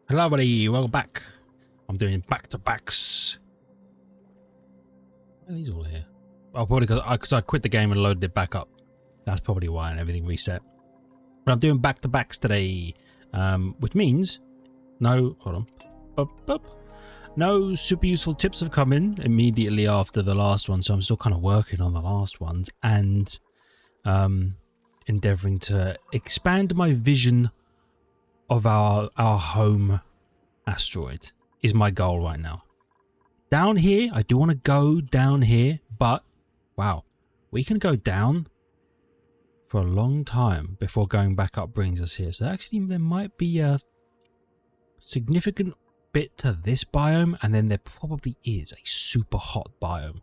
Hello everybody, welcome back. I'm doing back-to-backs. Why are these all here? Oh, probably because I quit the game and loaded it back up. That's probably why, and everything reset. But I'm doing back-to-backs today, which means no, hold on, no super useful tips have come in immediately after the last one, so I'm still kind of working on the last ones and endeavoring to expand my vision of our home asteroid is my goal right now. Down here, I do want to go down here, but wow, we can go down for a long time before going back up brings us here. So actually there might be a significant bit to this biome, and then there probably is a super hot biome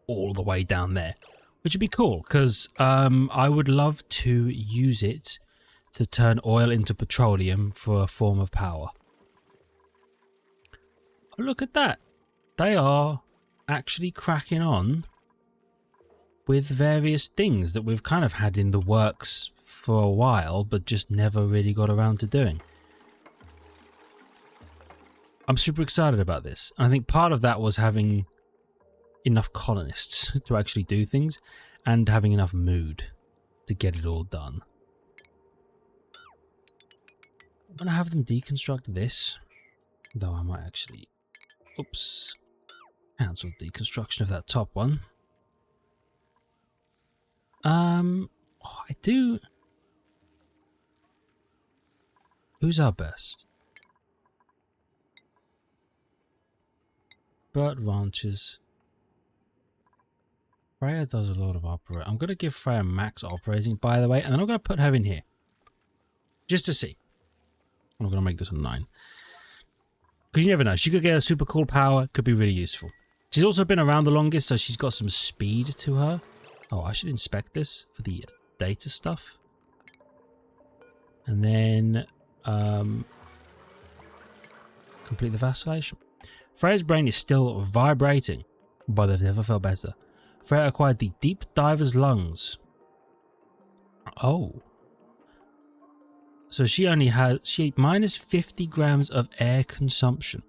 all the way down there, which would be cool because I would love to use it to turn oil into petroleum for a form of power. Oh, look at that. They are actually cracking on with various things that we've kind of had in the works for a while, but just never really got around to doing. I'm super excited about this. And I think part of that was having enough colonists to actually do things and having enough mood to get it all done. I'm going to have them deconstruct this, though I might actually, oops, cancel deconstruction of that top one. Oh, I do. Who's our best? Bird ranches. Freya does a lot of operating. I'm going to give Freya max operating, by the way, and then I'm going to put her in here. Just to see. I'm not going to make this a 9. Because you never know. She could get a super cool power. Could be really useful. She's also been around the longest, so she's got some speed to her. Oh, I should inspect this for the data stuff. And then complete the vacillation. Freya's brain is still vibrating, but they've never felt better. Freya acquired the deep diver's lungs. Oh. So she only has, minus 50 grams of air consumption.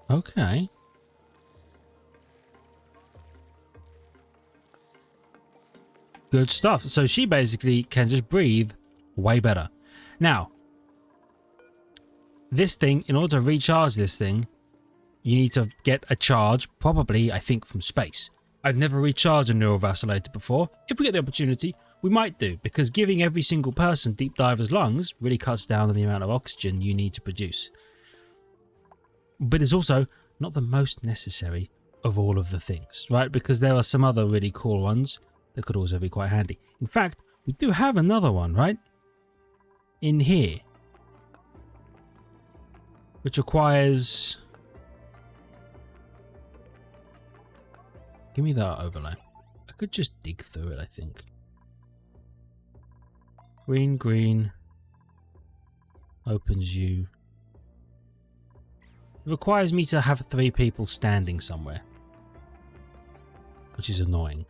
Okay. Good stuff. So she basically can just breathe way better. Now, this thing, in order to recharge this thing, you need to get a charge, probably, I think, from space. I've never recharged a neural vacillator before. If we get the opportunity, we might do, because giving every single person deep diver's lungs really cuts down on the amount of oxygen you need to produce. But it's also not the most necessary of all of the things, right? Because there are some other really cool ones that could also be quite handy. In fact, we do have another one, right? In here. Which requires... Give me that overlay. I could just dig through it, I think. Green, green. Opens you. It requires me to have 3 people standing somewhere. Which is annoying.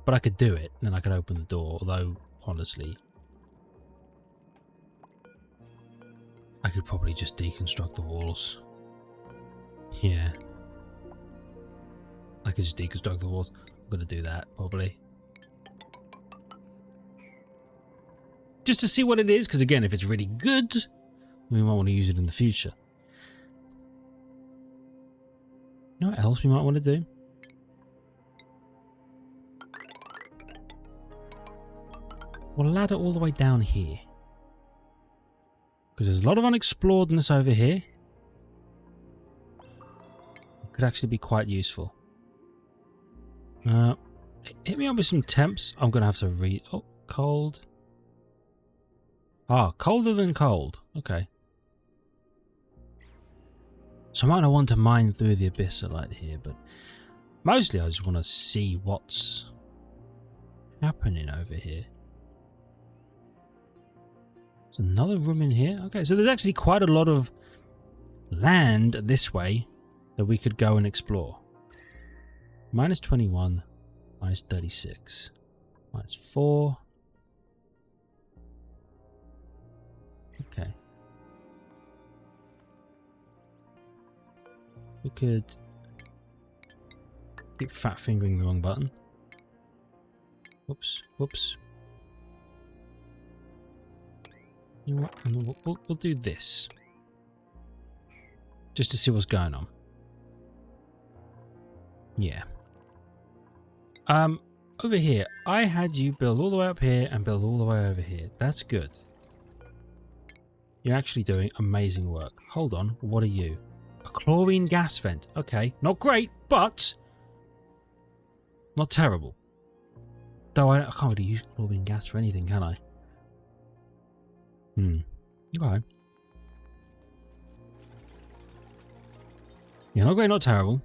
But I could do it, and then I could open the door, although, honestly... I could probably just deconstruct the walls. Yeah. I could just deconstruct the walls. I'm gonna do that, probably. Just to see what it is, because again, if it's really good, we might want to use it in the future. You know what else we might want to do? We'll ladder all the way down here. Because there's a lot of unexploredness over here. It could actually be quite useful. Hit me up with some temps. I'm going to have to read... Oh, cold. Ah, colder than cold. Okay. So I might not want to mine through the abyssalite here, but mostly I just want to see what's happening over here. There's another room in here. Okay, so there's actually quite a lot of land this way that we could go and explore. Minus 21, minus 36, minus 4, could keep fat fingering the wrong button. Whoops, whoops. You know what? We'll do this. Just to see what's going on. Yeah. Over here, I had you build all the way up here and build all the way over here. That's good. You're actually doing amazing work. Hold on, what are you? A chlorine gas vent. Okay, not great, but not terrible. Though I can't really use chlorine gas for anything, can I? Okay. Yeah, not great, not terrible.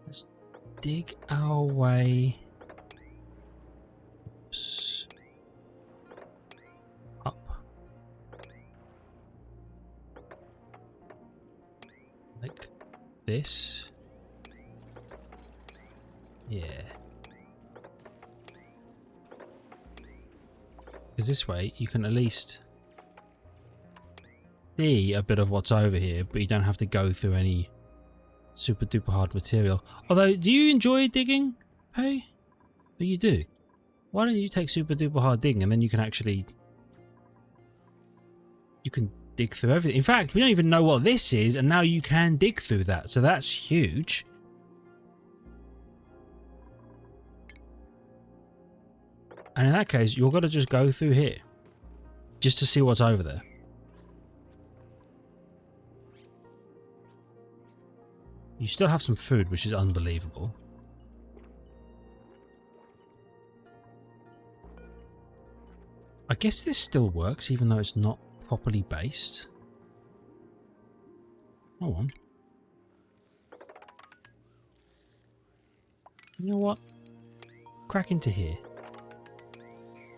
Let's dig our way up. Like this. Yeah. Because this way you can at least see a bit of what's over here, but you don't have to go through any super duper hard material. Although, do you enjoy digging? Hey? But you do. Why don't you take super duper hard digging and then you can actually... You can dig through everything. In fact, we don't even know what this is and now you can dig through that. So that's huge. And in that case, you're going to just go through here. Just to see what's over there. You still have some food, which is unbelievable. I guess this still works, even though it's not properly based. Hold on. You know what? Crack into here.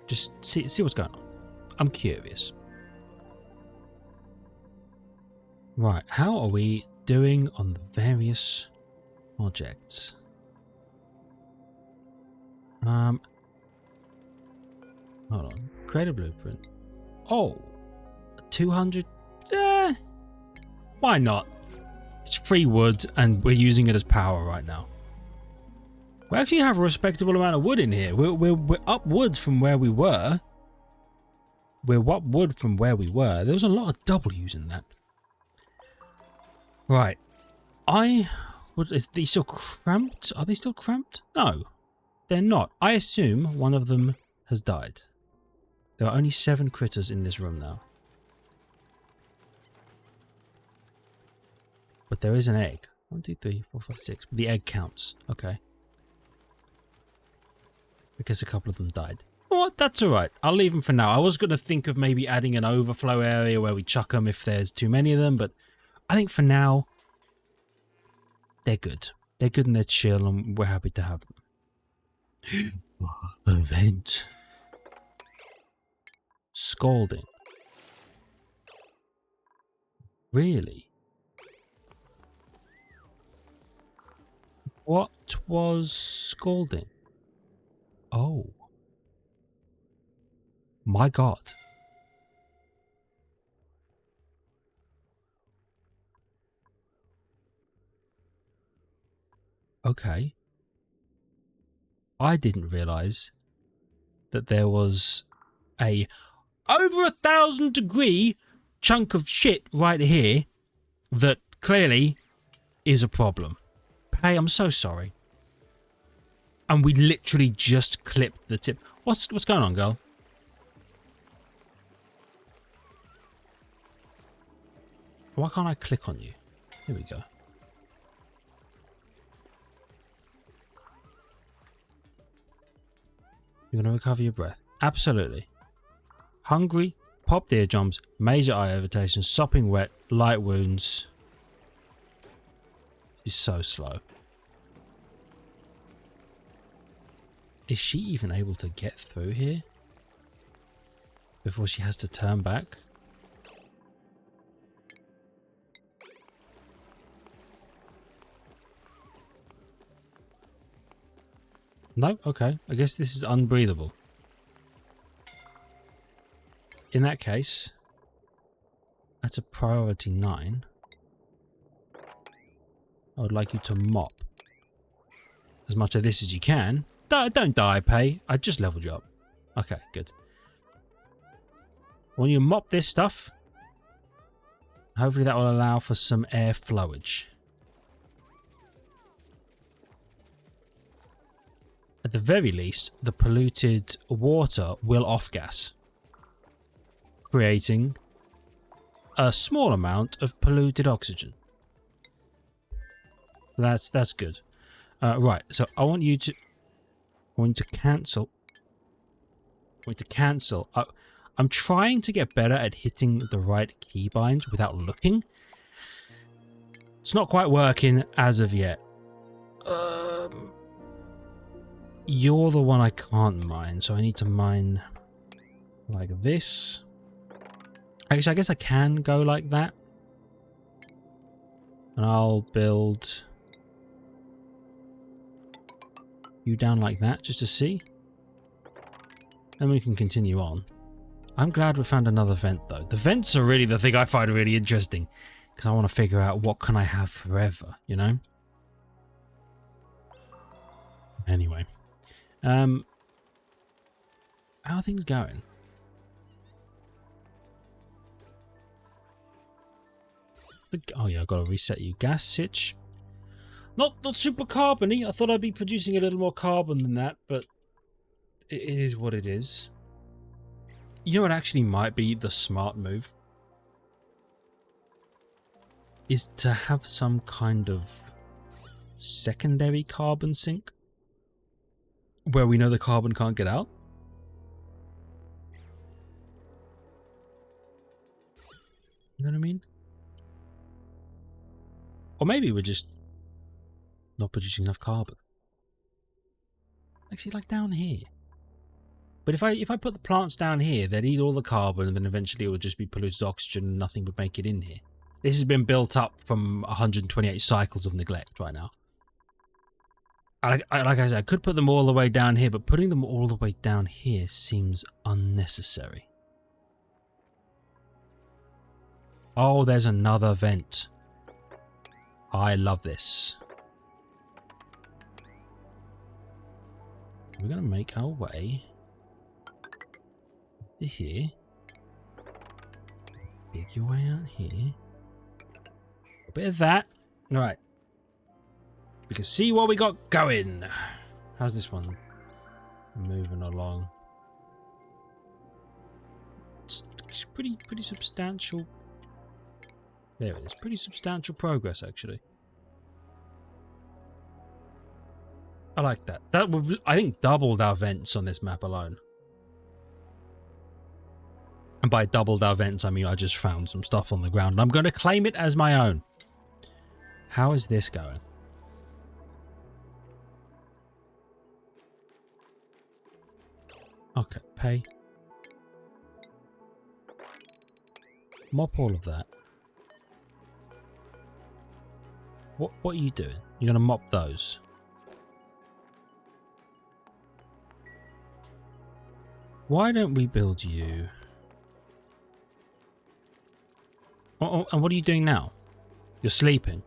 Just see what's going on. I'm curious. Right, how are we doing on the various projects? Hold on. Create a blueprint. Oh, 200. Why not? It's free wood, and we're using it as power right now. We actually have a respectable amount of wood in here. We're upwards from where we were. We're upward from where we were. There was a lot of W's in that. Right. Are they still cramped? Are they still cramped? No, they're not. I assume one of them has died. There are only 7 critters in this room now. But there is an egg. 1, 2, 3, 4, 5, 6. But the egg counts. Okay. Because a couple of them died. What? That's alright. I'll leave them for now. I was going to think of maybe adding an overflow area where we chuck them if there's too many of them, but I think for now, they're good. They're good and they're chill, and we're happy to have them. Event. Scalding. Really? What was scalding? Oh. My God. Okay. I didn't realize that there was a over 1,000 degree chunk of shit right here that clearly is a problem. Hey, I'm so sorry. And we literally just clipped the tip. What's going on, girl? Why can't I click on you? Here we go. You're going to recover your breath. Absolutely. Hungry, popped eardrums, major eye irritation, sopping wet, light wounds. She's so slow. Is she even able to get through here before she has to turn back? No? Okay. I guess this is unbreathable. In that case, That's a priority 9. I would like you to mop as much of this as you can. Don't die, Pay. I just leveled you up. Okay, good. When you mop this stuff, hopefully that will allow for some air flowage. At the very least, the polluted water will off-gas, creating a small amount of polluted oxygen. That's good. Right, so I want you to cancel. I'm trying to get better at hitting the right keybinds without looking. It's not quite working as of yet. You're the one I can't mine, so I need to mine like this. Actually, I guess I can go like that. And I'll build you down like that just to see. Then we can continue on. I'm glad we found another vent though. The vents are really the thing I find really interesting. Because I want to figure out what can I have forever, you know? Anyway. How are things going? Oh yeah, I've got to reset you. Gas sitch. Not super carbony. I thought I'd be producing a little more carbon than that, but it is what it is. You know what actually might be the smart move? Is to have some kind of secondary carbon sink where we know the carbon can't get out. You know what I mean? Or maybe we're just not producing enough carbon. Actually, like down here. But if I put the plants down here, they'd eat all the carbon and then eventually it would just be polluted oxygen and nothing would make it in here. This has been built up from 128 cycles of neglect right now. Like I said, I could put them all the way down here, but putting them all the way down here seems unnecessary. Oh, there's another vent. I love this. We're going to make our way to here. Dig your way out here. A bit of that. All right. We can see what we got going. How's this one moving along? It's pretty substantial. There it is. Pretty substantial progress, actually. I like that. That would, I think, doubled our vents on this map alone. And by doubled our vents, I mean I just found some stuff on the ground. And I'm going to claim it as my own. How is this going? Okay, pay. Mop all of that. What are you doing? You're gonna mop those. Why don't we build you? Oh, and what are you doing now? You're sleeping.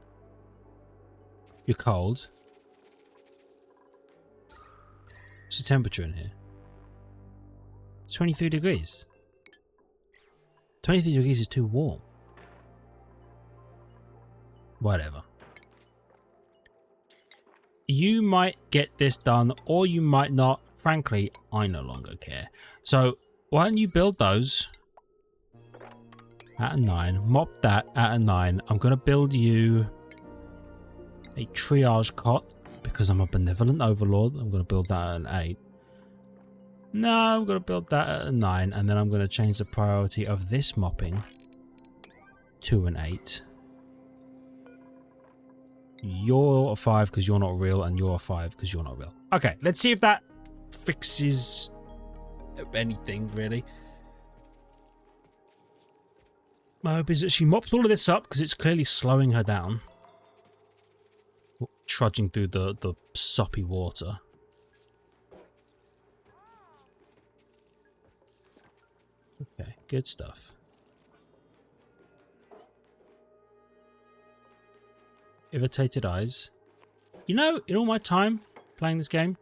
You're cold. What's the temperature in here? 23 degrees. 23 degrees is too warm. Whatever. You might get this done or you might not. Frankly, I no longer care. So why don't you build those at a 9. Mop that at a 9. I'm going to build you a triage cot because I'm a benevolent overlord. I'm going to build that at an 8. No, I'm going to build that at a 9, and then I'm going to change the priority of this mopping to an 8. You're a 5 because you're not real, and you're a 5 because you're not real. Okay, let's see if that fixes anything, really. My hope is that she mops all of this up because it's clearly slowing her down. Trudging through the soppy water. Okay, good stuff. Irritated eyes. You know, in all my time playing this game,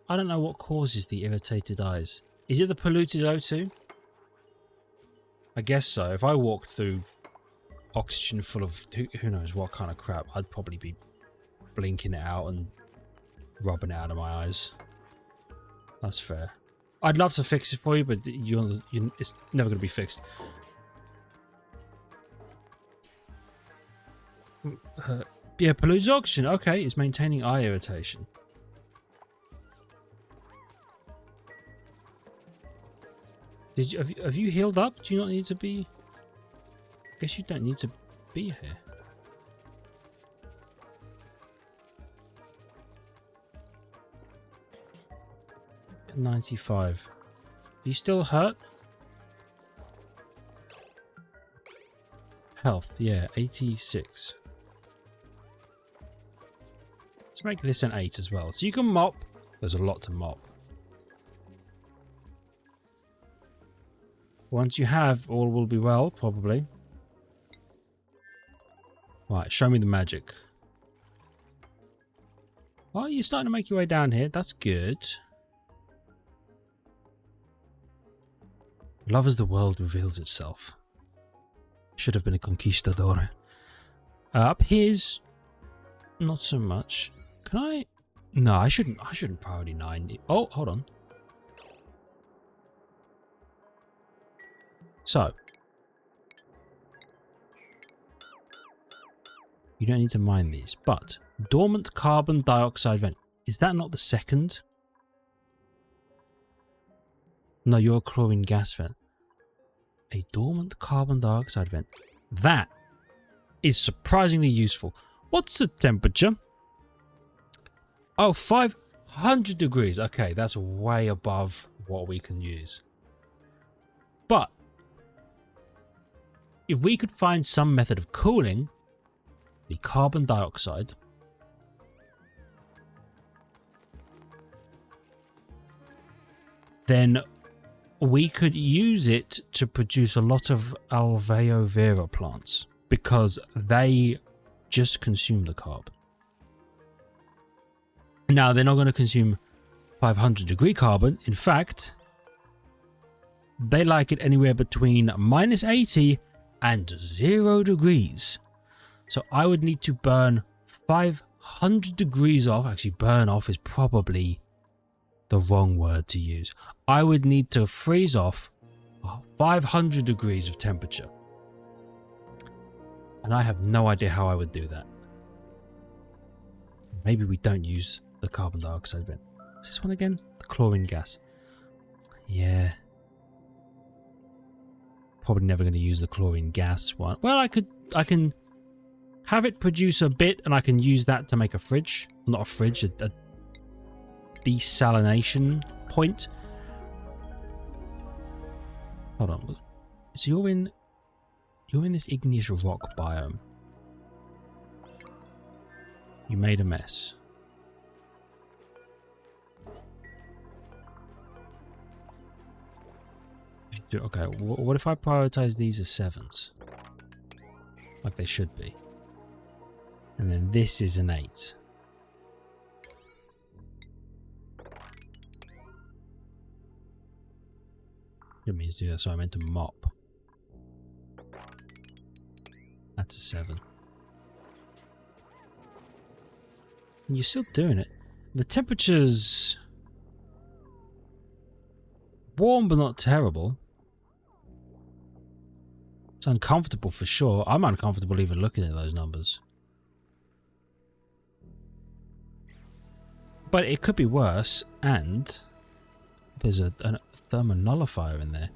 I don't know what causes the irritated eyes. Is it the polluted O2? I guess so. If I walked through oxygen full of who knows what kind of crap, I'd probably be blinking it out and rubbing it out of my eyes. That's fair. I'd love to fix it for you, but it's never going to be fixed. Yeah, polluted oxygen. Okay, it's maintaining eye irritation. Have you healed up? Do you not need to be? I guess you don't need to be here. At 95. Are you still hurt? Health, yeah, 86. Let's make this an 8 as well. So you can mop. There's a lot to mop. Once you have, all will be well, probably. Right, show me the magic. Oh, you're starting to make your way down here. That's good. Love as the world reveals itself. Should have been a conquistador. Up here's not so much. Can I? No, I shouldn't priority 9. Oh, hold on. So, you don't need to mine these, but dormant carbon dioxide vent. Is that not the second? No, you're a chlorine gas vent. A dormant carbon dioxide vent. That is surprisingly useful. What's the temperature? Oh, 500 degrees. Okay, that's way above what we can use. But if we could find some method of cooling the carbon dioxide, then we could use it to produce a lot of alveo vera plants because they just consume the carbon. Now, they're not going to consume 500 degree carbon. In fact, they like it anywhere between -80 and 0 degrees. So I would need to burn 500 degrees off. Actually, burn off is probably the wrong word to use. I would need to freeze off 500 degrees of temperature. And I have no idea how I would do that. Maybe we don't use the carbon dioxide vent. What's this one again? The chlorine gas. Yeah. Probably never going to use the chlorine gas one. Well, I can have it produce a bit and I can use that to make a fridge. Not a fridge, a desalination point. Hold on. So you're in this igneous rock biome. You made a mess. Okay, what if I prioritize these as 7s? Like they should be. And then this is an 8. Didn't mean to do that, so I meant to mop. That's a 7. And you're still doing it. The temperature's warm but not terrible. It's uncomfortable for sure. I'm uncomfortable even looking at those numbers. But it could be worse, and there's a thermonullifier in there.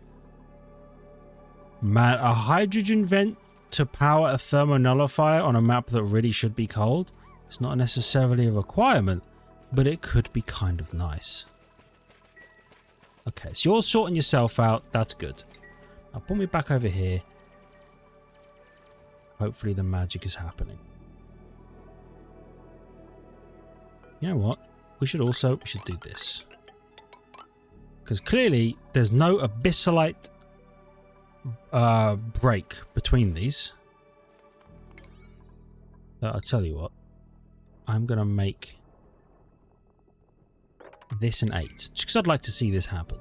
Man, a hydrogen vent to power a thermonullifier on a map that really should be cold? It's not necessarily a requirement, but it could be kind of nice. Okay, so you're sorting yourself out. That's good. Now pull me back over here. Hopefully the magic is happening. You know what? We should do this. Because clearly there's no abyssalite break between these. I'll tell you what. I'm going to make this an 8. Just because I'd like to see this happen.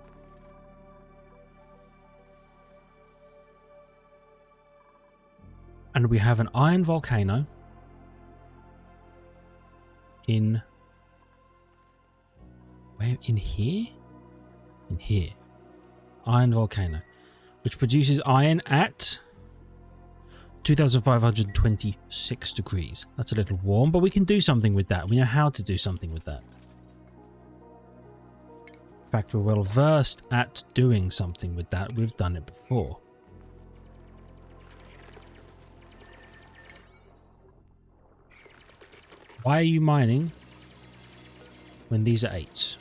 And we have an iron volcano in... Where? In here? In here. Iron volcano. Which produces iron at 2,526 degrees. That's a little warm, but we can do something with that. We know how to do something with that. In fact, we're well versed at doing something with that. We've done it before. Why are you mining when these are 8s?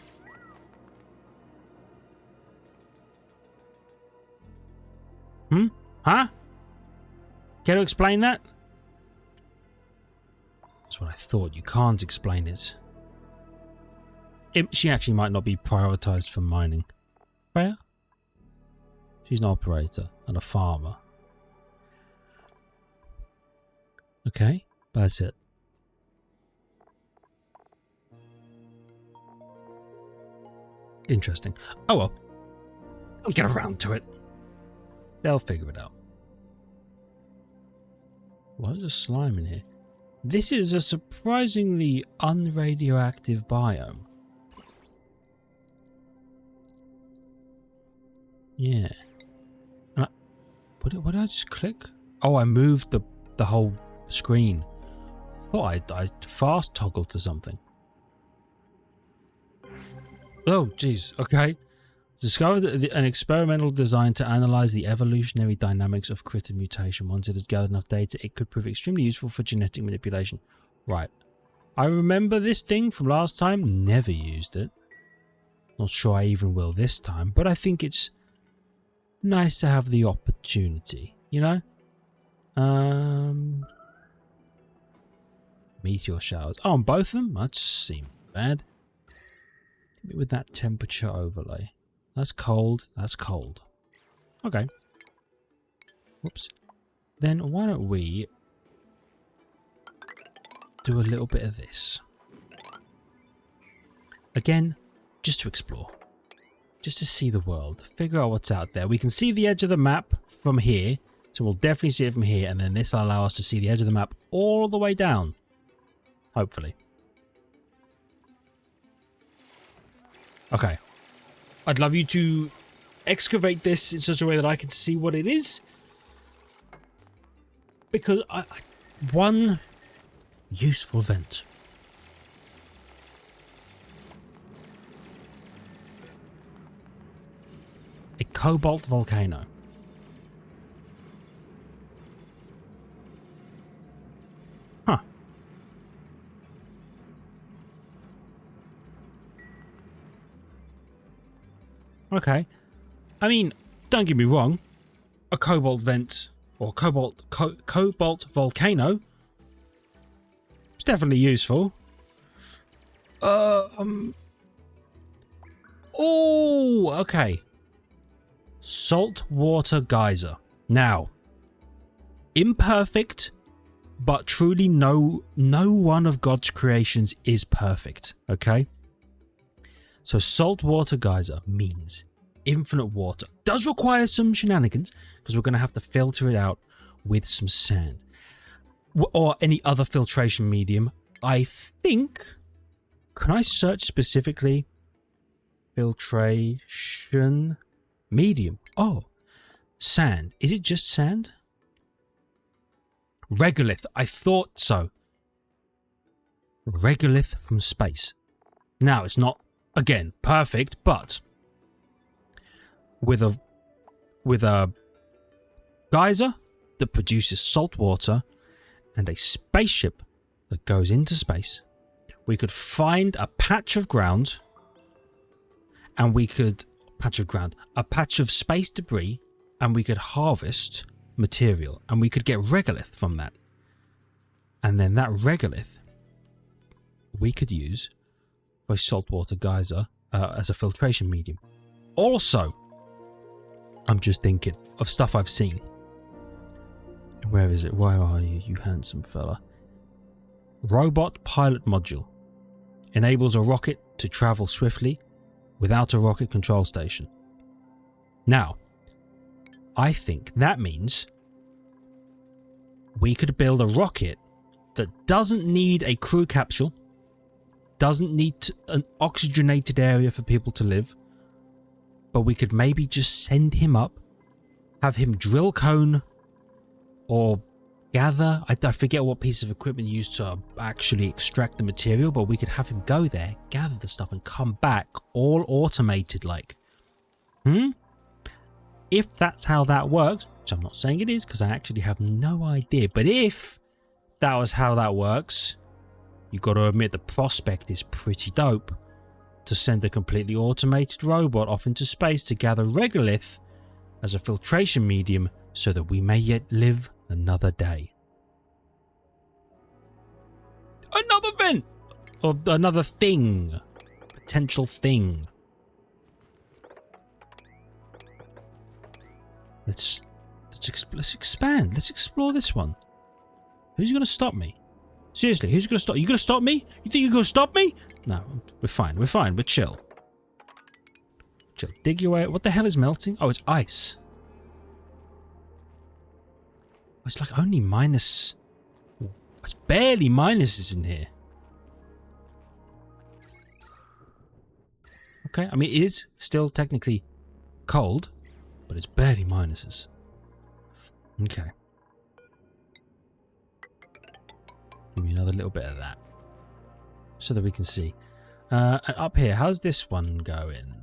Huh? Care to explain that? That's what I thought. You can't explain it. She actually might not be prioritized for mining. Freya? She's an operator and a farmer. Okay, that's it. Interesting. Oh well. I'll get around to it. They'll figure it out. Why is there slime in here? This is a surprisingly unradioactive biome. Yeah. And what did I just click? Oh, I moved the whole screen. I thought I fast toggled to something. Oh, jeez. Okay. Discovered an experimental design to analyze the evolutionary dynamics of critter mutation. Once it has gathered enough data, it could prove extremely useful for genetic manipulation. Right. I remember this thing from last time. Never used it. Not sure I even will this time, but I think it's nice to have the opportunity, you know? Meteor showers. Oh, on both of them? That seems bad. With that temperature overlay. That's cold. That's cold. Okay. Whoops. Then why don't we do a little bit of this? Again, just to explore. Just to see the world. Figure out what's out there. We can see the edge of the map from here. So we'll definitely see it from here. And then this will allow us to see the edge of the map all the way down. Hopefully. Okay. I'd love you to excavate this in such a way that I can see what it is. Because one useful vent. A cobalt volcano. Huh. Okay. I mean, don't get me wrong. A cobalt vent or cobalt volcano is definitely useful. Oh, okay. Saltwater geyser. Now, imperfect, but truly no one of God's creations is perfect, okay? So saltwater geyser means infinite water. Does require some shenanigans because we're going to have to filter it out with some sand or any other filtration medium. I think, can I search specifically filtration medium? Oh, sand. Is it just sand? Regolith. I thought so. Regolith from space. Now, it's not, again, perfect, but with a geyser that produces salt water and a spaceship that goes into space, we could find a patch of ground and we could a patch of space debris, and we could harvest material and we could get regolith from that. And then that regolith we could use for a saltwater geyser as a filtration medium. Also, I'm just thinking of stuff I've seen. Where is it? Where are you, you handsome fella? Robot pilot module. Enables a rocket to travel swiftly without a rocket control station. Now, I think that means we could build a rocket that doesn't need a crew capsule, doesn't need an oxygenated area for people to live, but we could maybe just send him up, have him drill cone or gather, I forget what piece of equipment used to actually extract the material, but we could have him go there, gather the stuff and come back all automated like. If that's how that works, which I'm not saying it is because I actually have no idea, but if that was how that works, you got to admit the prospect is pretty dope to send a completely automated robot off into space to gather regolith as a filtration medium so that we may yet live another day. Another vent! Or another thing. Potential thing. Let's expand. Let's explore this one. Who's going to stop me? Seriously, who's going to stop? You going to stop me? You think you're going to stop me? No, we're fine. We're fine. We're chill. Chill. Dig your way. What the hell is melting? Oh, it's ice. It's like only minus... It's barely minuses in here. Okay, I mean, it is still technically cold, but it's barely minuses. Okay. Give me another little bit of that. So that we can see. And up here, how's this one going?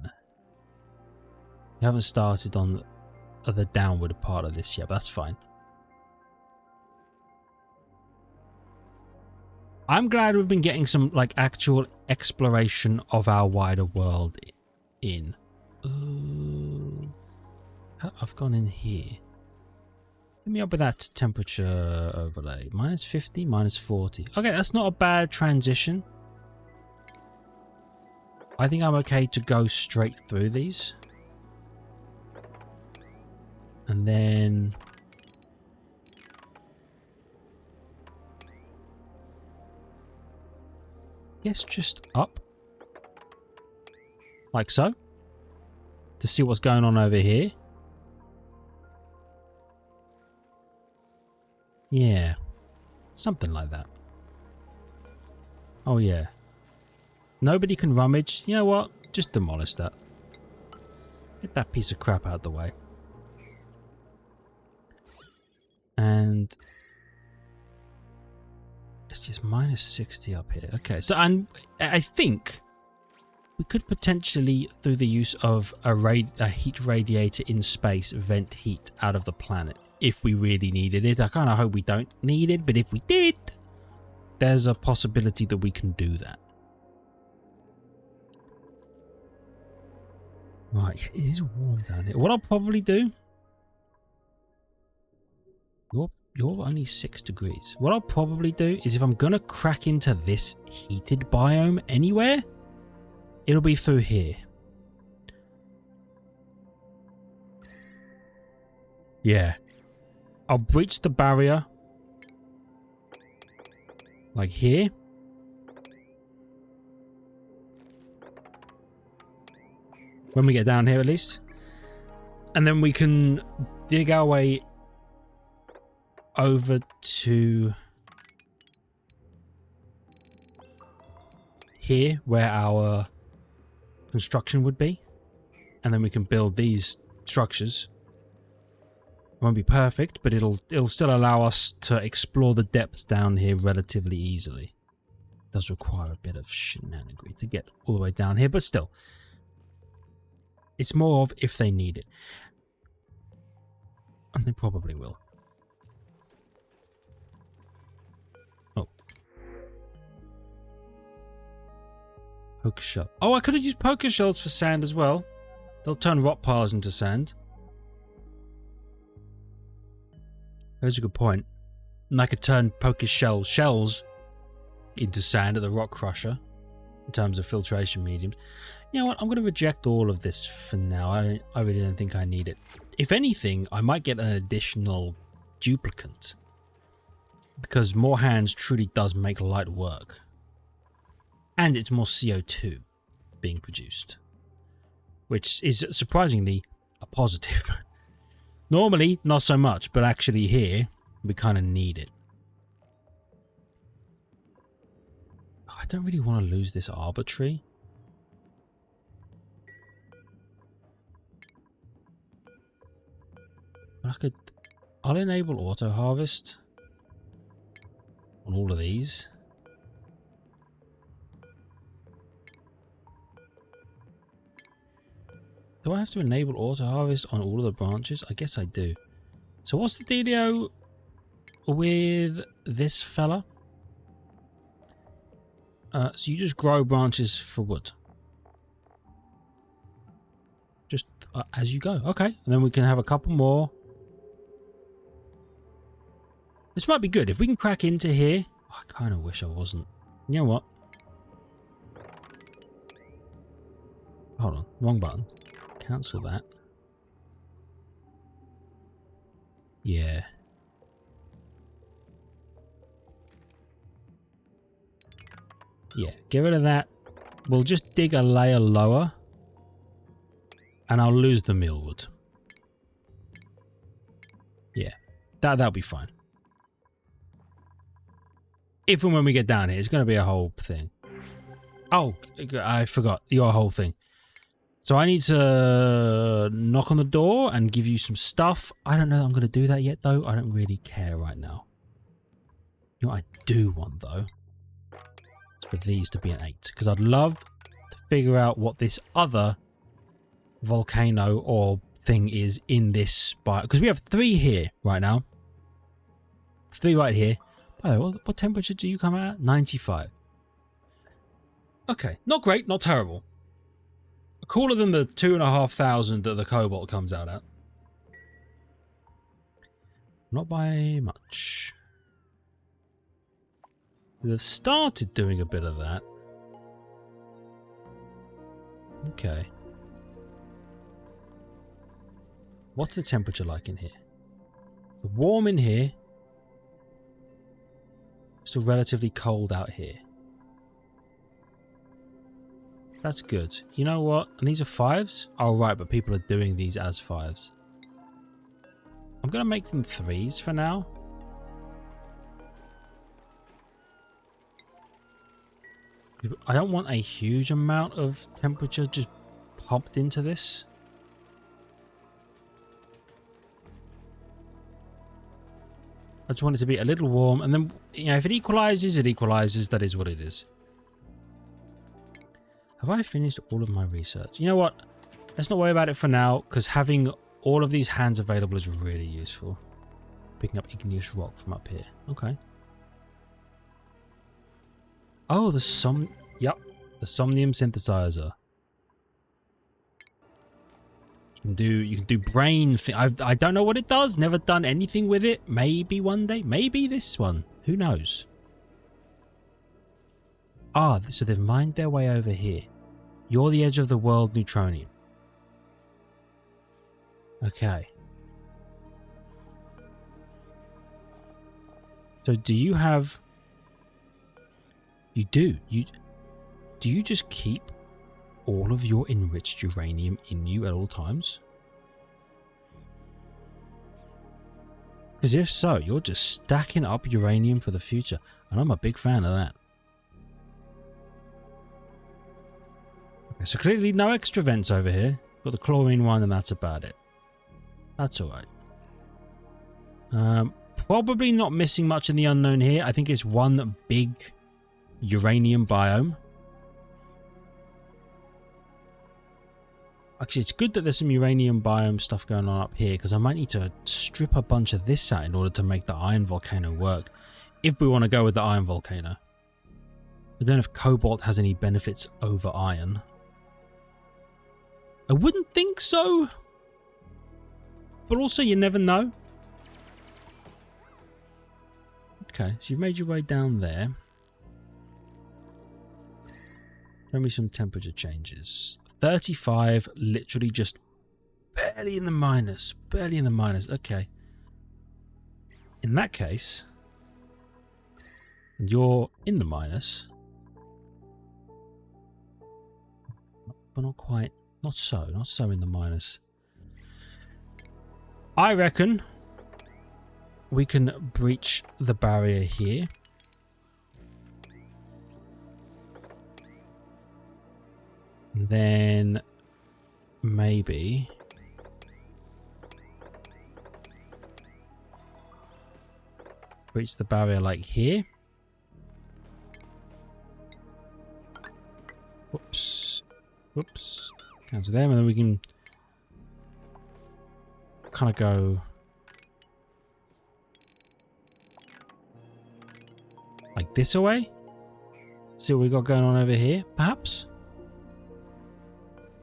You haven't started on the downward part of this yet, but that's fine. I'm glad we've been getting some like actual exploration of our wider world in. Ooh. I've gone in here. Let me up with that temperature overlay. Minus 50, minus 40. Okay, that's not a bad transition. I think I'm okay to go straight through these. And then... Yes, just up. Like so. To see what's going on over here. Yeah. Something like that. Oh yeah. Nobody can rummage. You know what? Just demolish that. Get that piece of crap out of the way. And... It's just minus 60 up here. Okay, so I think we could potentially, through the use of a heat radiator in space, vent heat out of the planet if we really needed it. I kind of hope we don't need it, but if we did, there's a possibility that we can do that. Right, it is warm down here. What I'll probably do... You're only 6 degrees. What I'll probably do is if I'm going to crack into this heated biome anywhere, it'll be through here. Yeah. I'll breach the barrier. Like here. When we get down here at least. And then we can dig our way over to here where our construction would be, and then we can build these structures. It won't be perfect, but it'll still allow us to explore the depths down here relatively easily. It does require a bit of shenanigan to get all the way down here, but still, it's more of if they need it, and they probably will. Poker shell. Oh, I could have used poker shells for sand as well. They'll turn rock piles into sand. That's a good point. And I could turn poker shells into sand at the rock crusher in terms of filtration mediums. You know what? I'm going to reject all of this for now. I really don't think I need it. If anything, I might get an additional duplicant. Because more hands truly does make light work. And it's more CO2 being produced. Which is surprisingly a positive. Normally, not so much, but actually here, we kind of need it. I don't really want to lose this arbitrary. I'll enable auto harvest on all of these. Do I have to enable auto harvest on all of the branches? I guess I do. So what's the dealio with this fella? So you just grow branches for wood. Just as you go. Okay. And then we can have a couple more. This might be good. If we can crack into here. I kind of wish I wasn't. You know what? Hold on. Wrong button. Cancel that. Yeah. Yeah, get rid of that. We'll just dig a layer lower. And I'll lose the millwood. Yeah, that'll be fine. If and when we get down here, it's going to be a whole thing. Oh, I forgot. Your whole thing. So I need to knock on the door and give you some stuff. I don't know that I'm going to do that yet, though. I don't really care right now. You know what I do want, though? Is for these to be an 8. Because I'd love to figure out what this other volcano or thing is in this spot. Because we have 3 here right now. 3 right here. By the way, what temperature do you come out at? 95. Okay, not great, not terrible. Cooler than the 2,500 that the cobalt comes out at. Not by much. They've started doing a bit of that. Okay. What's the temperature like in here? Warm in here. Still relatively cold out here. That's good. You know what? And these are 5s? Oh, right, but people are doing these as 5s. I'm going to make them 3s for now. I don't want a huge amount of temperature just pumped into this. I just want it to be a little warm. And then, you know, if it equalizes, it equalizes. That is what it is. Have I finished all of my research? You know what? Let's not worry about it for now, because having all of these hands available is really useful. Picking up igneous rock from up here. Okay. Oh, the somnium synthesizer. You can do brain thing. I don't know what it does. Never done anything with it. Maybe one day. Maybe this one. Who knows? Ah, so they've mined their way over here. You're the edge of the world, neutronium. Okay. So do you have... You do. Do you just keep all of your enriched uranium in you at all times? Because if so, you're just stacking up uranium for the future. And I'm a big fan of that. Okay, so clearly no extra vents over here. Got the chlorine one and that's about it. That's alright. Probably not missing much in the unknown here. I think it's one big uranium biome. Actually, it's good that there's some uranium biome stuff going on up here, because I might need to strip a bunch of this out in order to make the iron volcano work. If we want to go with the iron volcano. I don't know if cobalt has any benefits over iron. I wouldn't think so. But also, you never know. Okay, so you've made your way down there. Show me some temperature changes. 35, literally just barely in the minus. Barely in the minus. Okay. In that case, And you're in the minus. But not quite. Not so in the minus. I reckon we can breach the barrier here. And then maybe breach the barrier like here. Whoops. Whoops. Cancel them, and then we can kind of go like this away. See what we got going on over here, perhaps?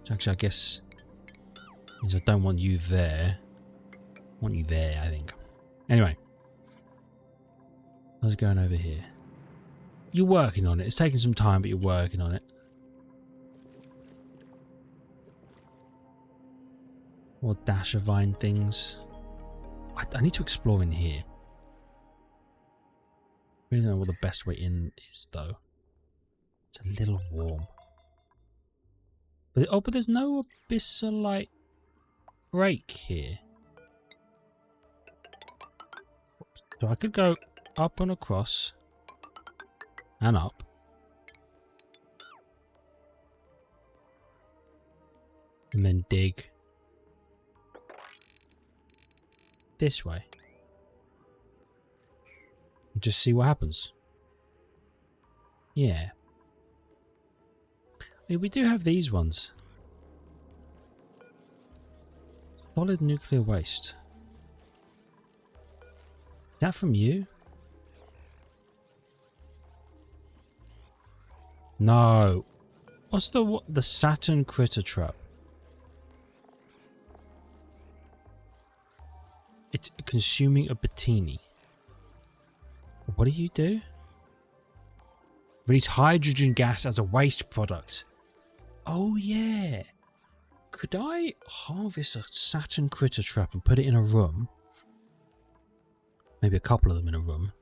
Which actually, I guess means I don't want you there. I want you there, I think. Anyway. How's it going over here? You're working on it. It's taking some time, but you're working on it. More dash of vine things. I need to explore in here. I really don't know what the best way in is, though. It's a little warm. But, oh, but there's no abyssal-like break here. So I could go up and across. And up. And then dig this way. Just see what happens. Yeah. I mean, we do have these ones. Solid nuclear waste. Is that from you? No. What's the Saturn critter trap? It's consuming a Bettini. What do you do? Release hydrogen gas as a waste product. Oh yeah. Could I harvest a Saturn critter trap and put it in a room? Maybe a couple of them in a room.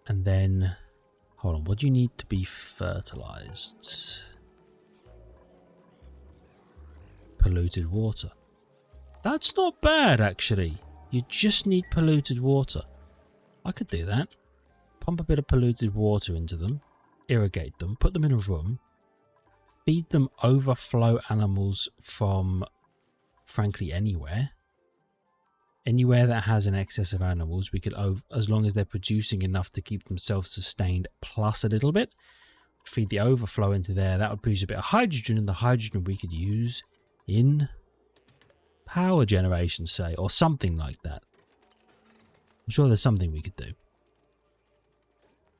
And then, hold on, what do you need to be fertilized? Polluted water. That's not bad, actually. You just need polluted water. I could do that. Pump a bit of polluted water into them. Irrigate them. Put them in a room. Feed them overflow animals from, frankly, anywhere. Anywhere that has an excess of animals, we could, as long as they're producing enough to keep them self-sustained, plus a little bit, feed the overflow into there. That would produce a bit of hydrogen, and the hydrogen we could use in power generation, say, or something like that. I'm sure there's something we could do.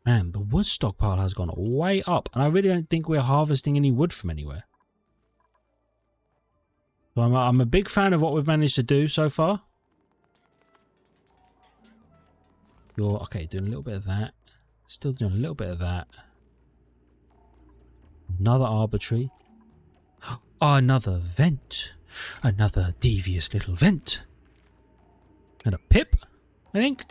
Man, the wood stockpile has gone way up, and I really don't think we're harvesting any wood from anywhere. So I'm a big fan of what we've managed to do so far. You're, okay, doing a little bit of that. Still doing a little bit of that. Another arbitrary. Oh, another vent. Another devious little vent. And a pip, I think.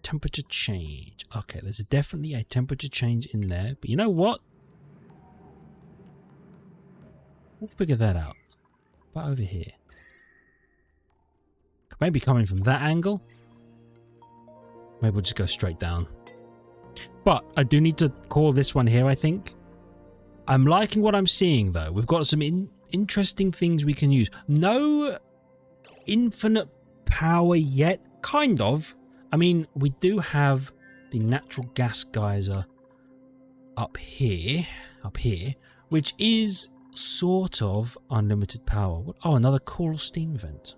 Temperature change. Okay, there's definitely a temperature change in there. But you know what? We'll figure that out. But over here. Maybe coming from that angle. Maybe we'll just go straight down. But I do need to call this one here, I think. I'm liking what I'm seeing, though. We've got some interesting things we can use. No infinite power yet. Kind of. I mean, we do have the natural gas geyser up here, which is sort of unlimited power. Oh, another cool steam vent.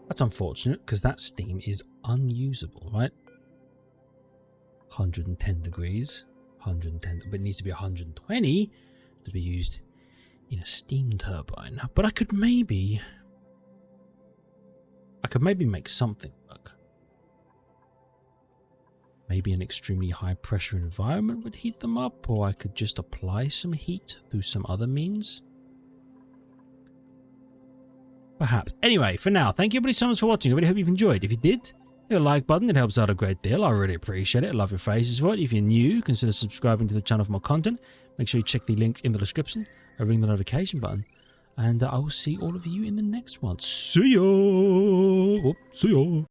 That's unfortunate, because that steam is unusable, right? 110 degrees. 110, but it needs to be 120 to be used in a steam turbine. But I could maybe make something work. Maybe an extremely high pressure environment would heat them up, or I could just apply some heat through some other means. Perhaps. Anyway, for now, thank you everybody so much for watching. I really hope you've enjoyed. If you did, hit a like button. It helps out a great deal. I really appreciate it. I love your faces for it. If you're new, consider subscribing to the channel for more content. Make sure you check the links in the description and ring the notification button. And I will see all of you in the next one. See ya! Oh, see ya!